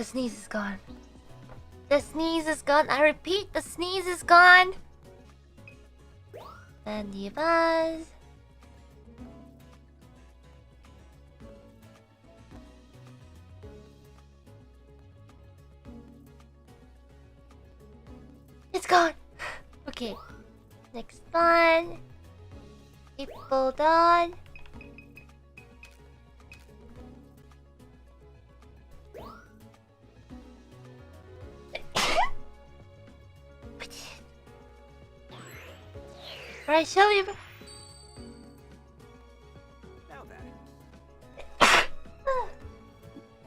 The sneeze is gone. The sneeze is gone. I repeat, the sneeze is gone. And the buzz. It's gone. Okay. Next one. People done. Alright, show me. Now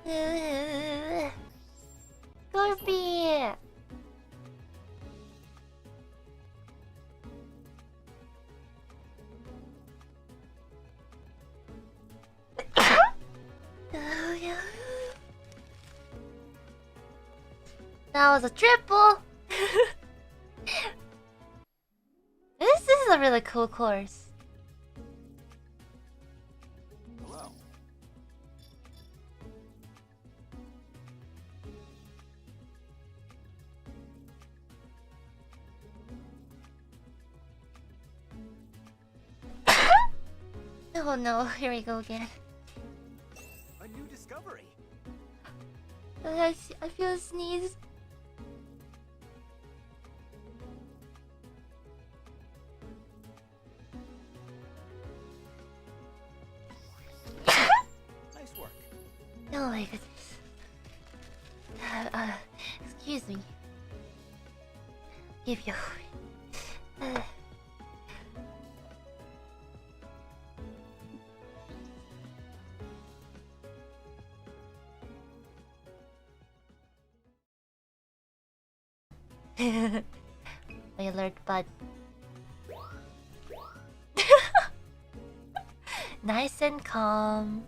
then. Scorpion. That was a triple. This is a really cool course. Hello. Oh no, here we go again. A new discovery. I feel a sneeze. Nice work. Oh my goodness. Excuse me. Give you. My alert bud. Nice and calm.